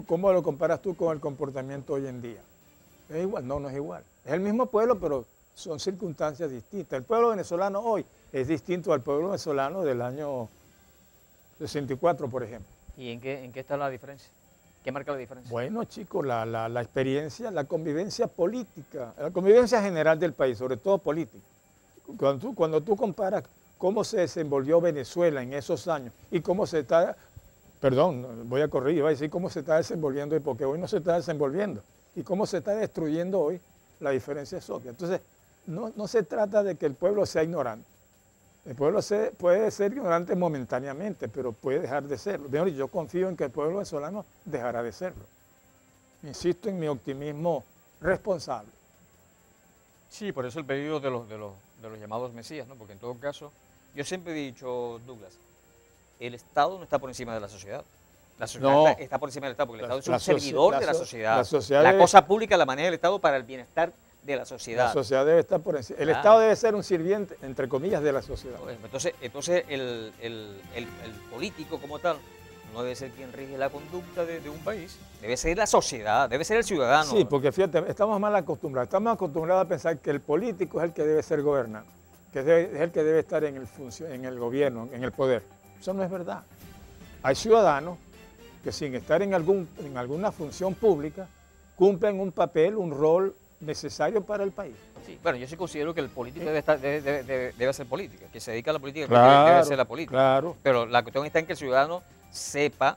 ¿Cómo lo comparas tú con el comportamiento hoy en día? ¿Es igual? No, no es igual. Es el mismo pueblo, pero son circunstancias distintas. El pueblo venezolano hoy es distinto al pueblo venezolano del año 64, por ejemplo. ¿Y en qué está la diferencia? ¿Qué marca la diferencia? Bueno, chicos, la experiencia, la convivencia política, la convivencia general del país, sobre todo política. Cuando tú comparas cómo se desenvolvió Venezuela en esos años y cómo se está, perdón, voy a corregir, voy a decir cómo se está desenvolviendo hoy, porque hoy no se está desenvolviendo, y cómo se está destruyendo hoy, la diferencia es obvia. Entonces, no se trata de que el pueblo sea ignorante. El pueblo puede ser ignorante momentáneamente, pero puede dejar de serlo. Mejor, yo confío en que el pueblo venezolano dejará de serlo. Insisto en mi optimismo responsable. Sí, por eso el pedido de los llamados mesías, ¿no? Porque en todo caso, yo siempre he dicho, Douglas, el Estado no está por encima de la sociedad. La sociedad No. está por encima del Estado, porque el La- Estado es la un servidor soci- de la la so- sociedad. la sociedad La debe- cosa pública la maneja el Estado para el bienestar de la sociedad. La sociedad debe estar por encima. El Claro. Estado debe ser un sirviente, entre comillas, de la sociedad. Entonces el político como tal no debe ser quien rige la conducta de un país, debe ser la sociedad, debe ser el ciudadano. Sí, porque fíjate, estamos mal acostumbrados. Estamos acostumbrados a pensar que el político es el que debe ser gobernante, que es el que debe estar en el gobierno, en el poder. Eso no es verdad. Hay ciudadanos que sin estar en alguna función pública cumplen un papel, un rol necesario para el país. Sí, bueno, yo sí considero que el político debe hacer política, que se dedica a la política, Claro, debe hacer la política. claro. Pero la cuestión está en que el ciudadano sepa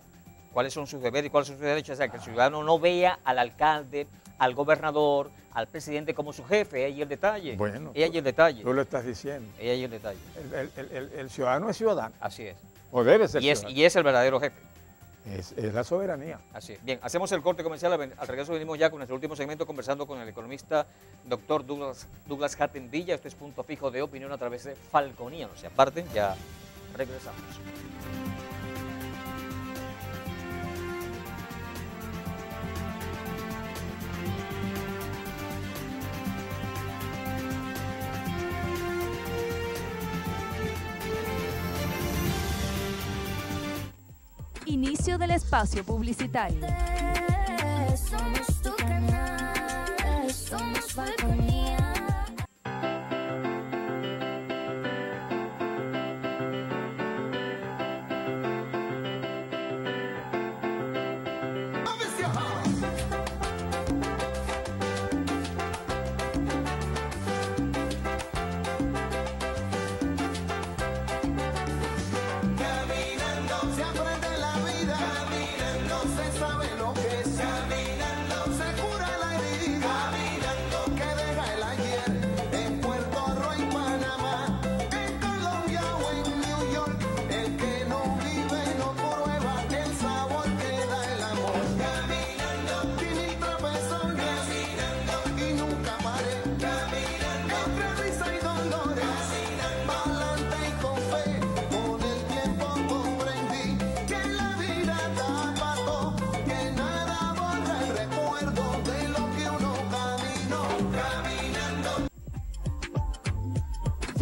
cuáles son sus deberes y cuáles son sus derechos. O sea, que el ciudadano no vea al alcalde, al gobernador, al presidente como su jefe. Ahí el detalle. Bueno, Ahí el detalle. Tú lo estás diciendo. Ahí el detalle. El ciudadano es ciudadano, Así es. o debe ser ciudadano. Y es el verdadero jefe. Es la soberanía. Así es. Bien, hacemos el corte comercial. Al regreso venimos ya con nuestro último segmento conversando con el economista doctor Douglas Hatton Villa. Este es Punto Fijo de Opinión a través de Falconía. No se aparten, ya regresamos. Inicio del espacio publicitario. Somos tu canal, somos Falconía.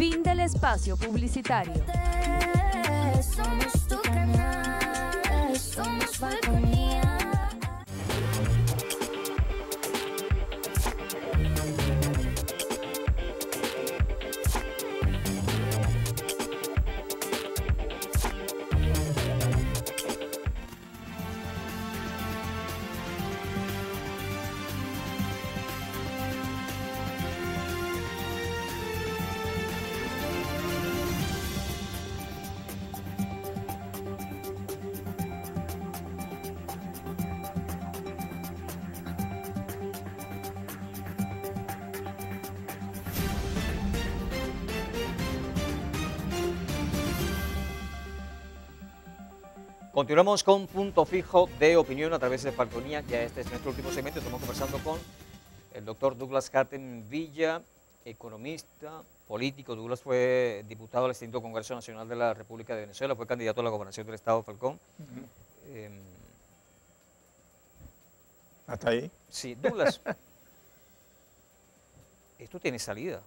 Fin del espacio publicitario. Somos tu canal, somos Falconía. Continuamos con Punto Fijo de Opinión a través de Falconía. Ya este es nuestro último segmento. Estamos conversando con el doctor Douglas Caten Villa, economista, político. Douglas fue diputado al extinto Congreso Nacional de la República de Venezuela, fue candidato a la gobernación del estado de Falcón. Hasta ahí. Sí, Douglas, esto tiene salida.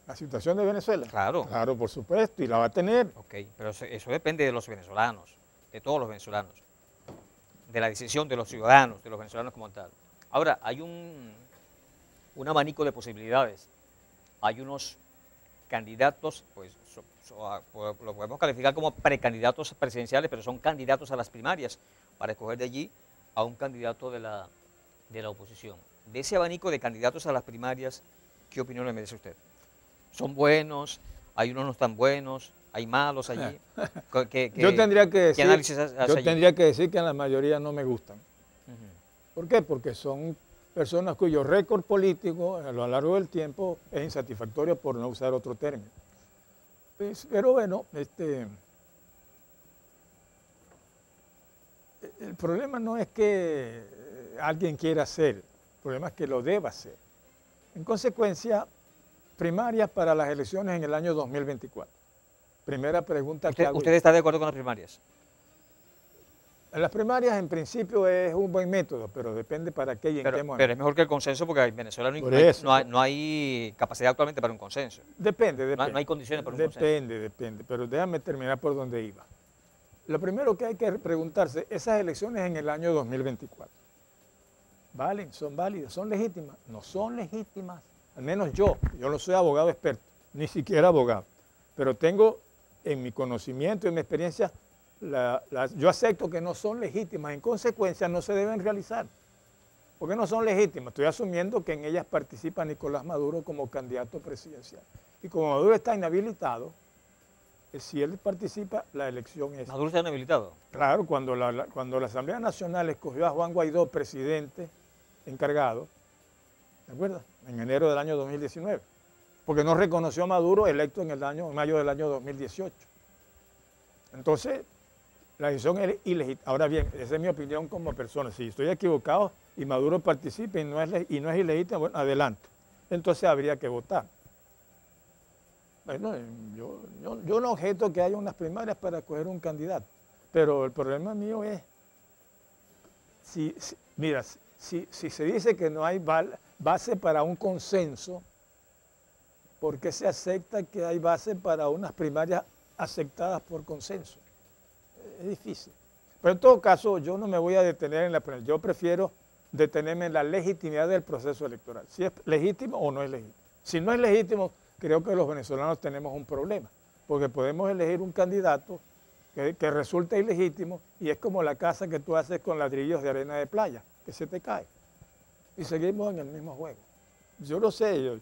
La situación de Venezuela. Claro. Claro, por supuesto, y la va a tener. Ok, pero eso depende de los venezolanos, de todos los venezolanos, de la decisión de los ciudadanos, de los venezolanos como tal. Ahora, hay un abanico de posibilidades. Hay unos candidatos, pues lo podemos calificar como precandidatos presidenciales, pero son candidatos a las primarias para escoger de allí a un candidato de la oposición. De ese abanico de candidatos a las primarias, ¿qué opinión le merece usted? ¿Son buenos? ¿Hay unos no tan buenos? ¿Hay malos allí? Yo tendría que decir, ¿qué análisis hace allí? tendría que decir que la mayoría no me gustan. Ujú. ¿Por qué? Porque son personas cuyo récord político a lo largo del tiempo es insatisfactorio, por no usar otro término. Pues, pero bueno, el problema no es que alguien quiera hacer, el problema es que lo deba hacer. En consecuencia, primarias para las elecciones en el año 2024. Primera pregunta que hago. ¿Usted está de acuerdo con las primarias? Las primarias en principio es un buen método, pero depende para qué y en qué momento. Pero es mejor que el consenso porque en Venezuela no hay capacidad actualmente para un consenso. Depende. No hay condiciones para un consenso. Depende, pero déjame terminar por donde iba. Lo primero que hay que preguntarse, esas elecciones en el año 2024, ¿valen? ¿Son válidas? ¿Son legítimas? No son legítimas. Al menos yo no soy abogado experto, ni siquiera abogado, pero tengo en mi conocimiento y en mi experiencia, yo acepto que no son legítimas, en consecuencia no se deben realizar. ¿Por qué no son legítimas? Estoy asumiendo que en ellas participa Nicolás Maduro como candidato presidencial. Y como Maduro está inhabilitado, si él participa, la elección es... ¿Maduro está inhabilitado? Claro, cuando la Asamblea Nacional escogió a Juan Guaidó presidente encargado, ¿de acuerdo? En enero del año 2019, porque no reconoció a Maduro electo en mayo del año 2018. Entonces, la decisión es ilegítima. Ahora bien, esa es mi opinión como persona. Si estoy equivocado y Maduro participa y no es ilegítima, bueno, adelante. Entonces habría que votar. Bueno, yo no objeto que haya unas primarias para escoger un candidato, pero el problema mío es, mira, si se dice que no hay base para un consenso, ¿por qué se acepta que hay base para unas primarias aceptadas por consenso? Es difícil. Pero en todo caso, yo no me voy a detener en la primera. Yo prefiero detenerme en la legitimidad del proceso electoral. Si es legítimo o no es legítimo. Si no es legítimo, creo que los venezolanos tenemos un problema, porque podemos elegir un candidato que resulta ilegítimo y es como la casa que tú haces con ladrillos de arena de playa, que se te cae. Y seguimos en el mismo juego. Yo lo sé,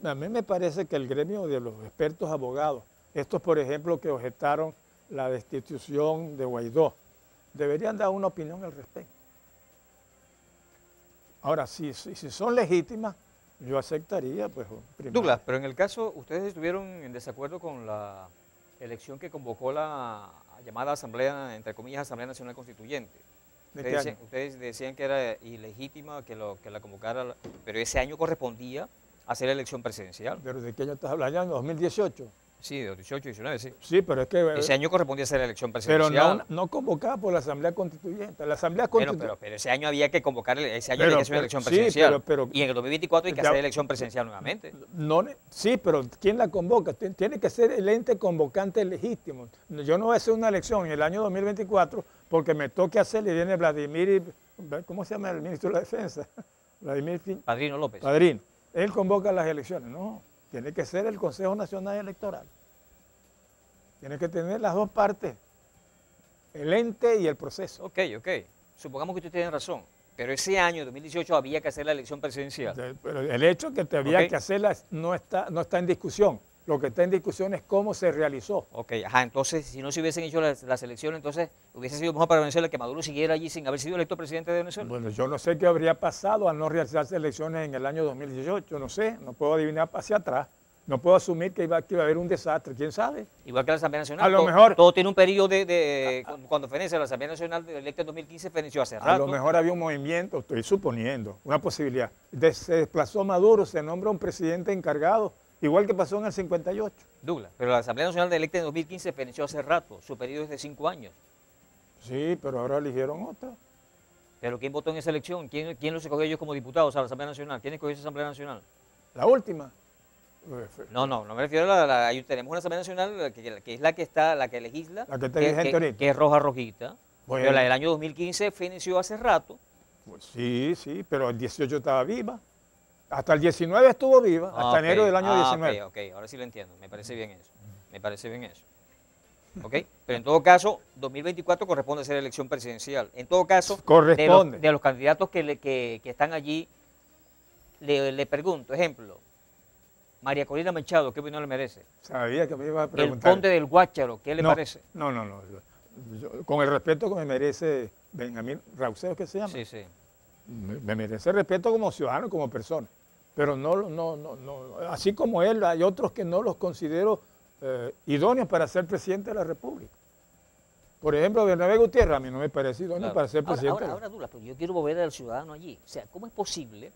a mí me parece que el gremio de los expertos abogados, estos por ejemplo que objetaron la destitución de Guaidó, deberían dar una opinión al respecto. Ahora, si son legítimas, yo aceptaría, pues, primero. Douglas, pero en el caso, ustedes estuvieron en desacuerdo con la elección que convocó la llamada Asamblea, entre comillas, Asamblea Nacional Constituyente. ¿De qué año? Ustedes decían que era ilegítima que la convocara, pero ese año correspondía a hacer la elección presidencial. ¿Pero de qué año estás hablando? ¿Año 2018? Sí, de 18 y 19, sí. Sí, pero es que... Ese año correspondía ser la elección pero presidencial. no convocada por la Asamblea Constituyente. La Asamblea Bueno, Constituyente... pero ese año había que convocar, ese año Pero- había que hacer una pero- elección sí, presidencial. pero- y en el 2024 hay que ya- hacer elección presidencial nuevamente. No, sí, pero ¿quién la convoca? Tiene que ser el ente convocante legítimo. Yo no voy a hacer una elección en el año 2024 porque me toque hacer y viene Vladimir, ¿cómo se llama el ministro de la Defensa? Vladimir Padrino López. Padrín. Él convoca las elecciones. No, tiene que ser el Consejo Nacional Electoral. Tiene que tener las dos partes, el ente y el proceso. Ok. Supongamos que usted tiene razón. Pero ese año, 2018, había que hacer la elección presidencial. Pero el hecho que te había Ok. que hacerla no está en discusión. Lo que está en discusión es cómo se realizó. Ok, entonces, si no se hubiesen hecho las elecciones, entonces hubiese sido mejor para Venezuela que Maduro siguiera allí sin haber sido electo presidente de Venezuela. Bueno, yo no sé qué habría pasado al no realizarse elecciones en el año 2018, no sé, no puedo adivinar hacia atrás, no puedo asumir que iba a haber un desastre, quién sabe. Igual que la Asamblea Nacional. A lo todo, mejor- todo tiene un periodo cuando fenece la Asamblea Nacional electa en 2015, feneció hace A rato. lo mejor había un movimiento, estoy suponiendo, una posibilidad. Se desplazó Maduro, se nombra un presidente encargado, igual que pasó en el 58. Douglas, pero la Asamblea Nacional electa en 2015 feneció hace rato, su periodo es de 5 años. Sí, pero ahora eligieron otra. Pero ¿quién votó en esa elección? ¿Quién los escogió ellos como diputados a la Asamblea Nacional? ¿Quién escogió esa Asamblea Nacional? La última. No me refiero a ahí tenemos una Asamblea Nacional que es la que está, la que legisla, La que está vigente ahorita. que es roja rojita. Bueno. Pero la del año 2015 feneció hace rato. Pues sí, pero el 18 estaba viva. Hasta el 19 estuvo viva, hasta Ok, enero del año 19. Ok, ahora sí lo entiendo, me parece bien eso. ¿Ok? Pero en todo caso, 2024 corresponde ser elección presidencial. En todo caso, Corresponde. de los candidatos que están allí, le pregunto, ejemplo, María Corina Machado, ¿qué opinión le merece? Sabía que me iba a El preguntar. conde del Guácharo, ¿qué le parece? No. Con el respeto que me merece Benjamín Rauseo, ¿qué se llama? Sí. Me merece respeto como ciudadano, como persona. Pero no, así como él, hay otros que no los considero idóneos para ser presidente de la República. Por ejemplo, Bernabé Gutiérrez, a mí no me parece idóneo Claro. para ser presidente. Ahora, Douglas, pero yo quiero volver al ciudadano allí. O sea, ¿cómo es posible?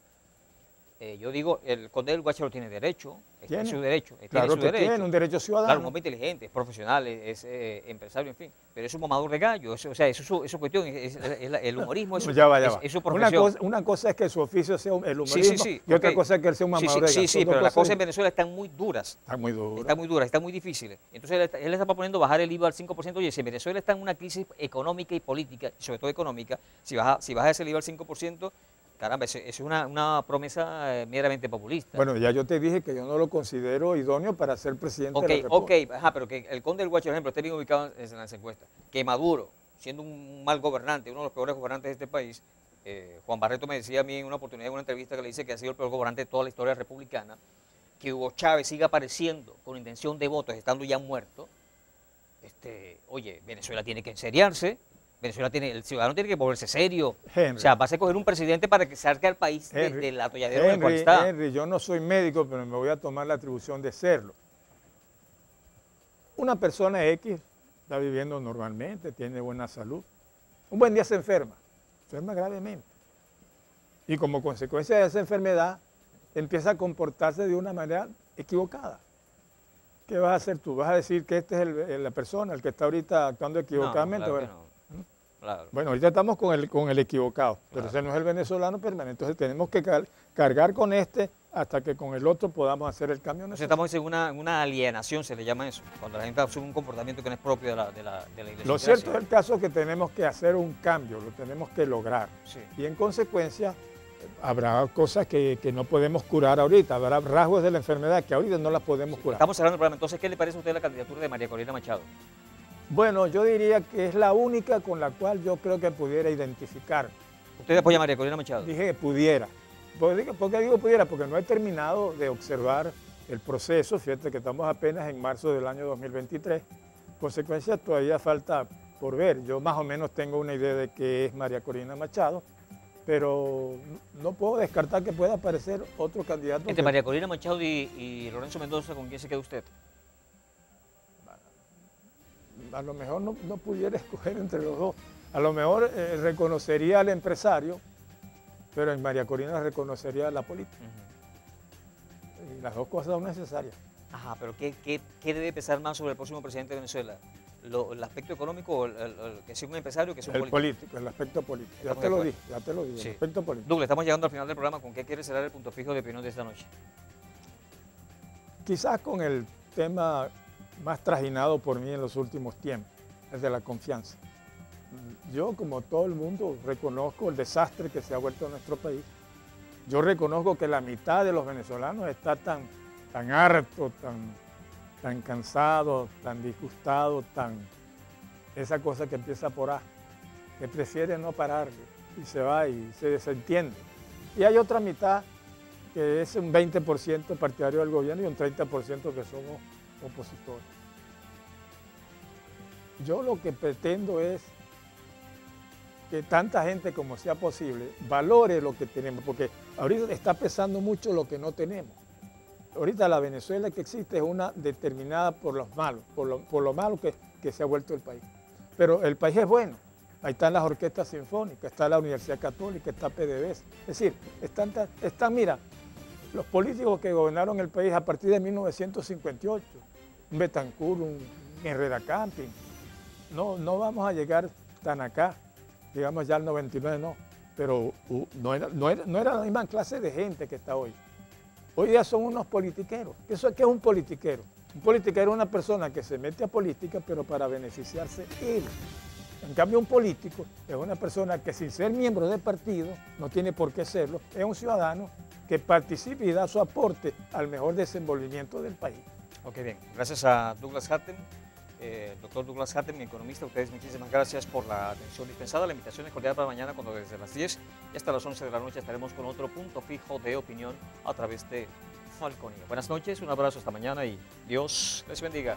Yo digo, el conde del Guácharo tiene derecho, está en ¿Tiene? su derecho. Claro tiene su que derecho. tiene un derecho ciudadano. Claro, un hombre inteligente, es profesional, es empresario, en fin. Pero es un mamador de gallo, eso es su cuestión, el humorismo es, No, ya va. es su profesión. Una cosa es que su oficio sea el humorismo Sí, y otra ok. cosa es que él sea un mamador de gallo. Sí, Son dos pero las cosas cosas en Venezuela están muy duras. Están muy duras. Están muy difíciles. Entonces él está proponiendo bajar el IVA al 5%. Oye, si Venezuela está en una crisis económica y política, sobre todo económica, si baja ese IVA al 5%, caramba, eso es una promesa meramente populista. Bueno, ya yo te dije que yo no lo considero idóneo para ser presidente de la República. Pero que el conde del Guácharo, por ejemplo, esté bien ubicado en las encuestas. Que Maduro, siendo un mal gobernante, uno de los peores gobernantes de este país, Juan Barreto me decía a mí en una oportunidad, en una entrevista que le dice que ha sido el peor gobernante de toda la historia republicana, que Hugo Chávez siga apareciendo con intención de votos, estando ya muerto. Oye, Venezuela tiene que enseriarse. El ciudadano tiene que volverse serio. Henry. O sea, vas a coger un presidente para que saque al país del atolladero en el cual está. Henry, yo no soy médico, pero me voy a tomar la atribución de serlo. Una persona X está viviendo normalmente, tiene buena salud. Un buen día se enferma gravemente. Y como consecuencia de esa enfermedad, empieza a comportarse de una manera equivocada. ¿Qué vas a hacer tú? ¿Vas a decir que esta es la persona, el que está ahorita actuando equivocadamente? No, claro Bueno, que no. Claro. Bueno, ahorita estamos con el equivocado, pero Claro. ese no es el venezolano permanente. Entonces tenemos que cargar con este hasta que con el otro podamos hacer el cambio Entonces necesario. estamos en una alienación, se le llama eso, cuando la gente asume un comportamiento que no es propio de la iglesia. Lo cierto es el caso que tenemos que hacer un cambio, lo tenemos que lograr. Sí. Y en consecuencia habrá cosas que no podemos curar ahorita, habrá rasgos de la enfermedad que ahorita no las podemos curar. Estamos cerrando el programa. Entonces, ¿qué le parece a usted la candidatura de María Corina Machado? Bueno, yo diría que es la única con la cual yo creo que pudiera identificar. ¿Usted apoya a María Corina Machado? Dije que pudiera. ¿Por qué digo pudiera? Porque no he terminado de observar el proceso. Fíjate que estamos apenas en marzo del año 2023. Consecuencia, todavía falta por ver. Yo más o menos tengo una idea de qué es María Corina Machado, pero no puedo descartar que pueda aparecer otro candidato. Entre María Corina Machado y Lorenzo Mendoza, ¿con quién se queda usted? A lo mejor no pudiera escoger entre los dos. A lo mejor reconocería al empresario, pero en María Corina reconocería a la política. Y las dos cosas son necesarias. Ajá, pero ¿qué debe pesar más sobre el próximo presidente de Venezuela? ¿El aspecto económico o que sea un empresario que sea un El político, el aspecto político. Ya te lo dije, Sí. el aspecto político. Douglas, estamos llegando al final del programa. ¿Con qué quiere cerrar el punto fijo de opinión de esta noche? Quizás con el tema más trajinado por mí en los últimos tiempos, el de la confianza. Yo, como todo el mundo, reconozco el desastre que se ha vuelto en nuestro país. Yo reconozco que la mitad de los venezolanos está tan harto, tan cansado, tan disgustado, esa cosa que empieza por A, que prefiere no parar y se va y se desentiende. Y hay otra mitad que es un 20% partidario del gobierno y un 30% que somos opositores. Yo lo que pretendo es que tanta gente como sea posible valore lo que tenemos, porque ahorita está pesando mucho lo que no tenemos. Ahorita la Venezuela que existe es una determinada por los malos, por lo malo que se ha vuelto el país. Pero el país es bueno. Ahí están las orquestas sinfónicas, está la Universidad Católica, está PDVSA. Es decir, mira, los políticos que gobernaron el país a partir de 1958, un Betancourt, un Herrera Camping, no vamos a llegar tan acá, digamos ya al 99 no, pero no era la misma clase de gente que está hoy. Hoy día son unos politiqueros. ¿Qué es un politiquero? Un politiquero es una persona que se mete a política, pero para beneficiarse él. En cambio, un político es una persona que sin ser miembro del partido, no tiene por qué serlo, es un ciudadano que participa y da su aporte al mejor desenvolvimiento del país. Ok, bien. Gracias a Douglas Hatem, doctor Douglas Hatem, economista. Ustedes muchísimas gracias por la atención dispensada. La invitación es cordial para mañana, cuando desde las 10 y hasta las 11 de la noche estaremos con otro punto fijo de opinión a través de Falconía. Buenas noches, un abrazo hasta mañana y Dios les bendiga.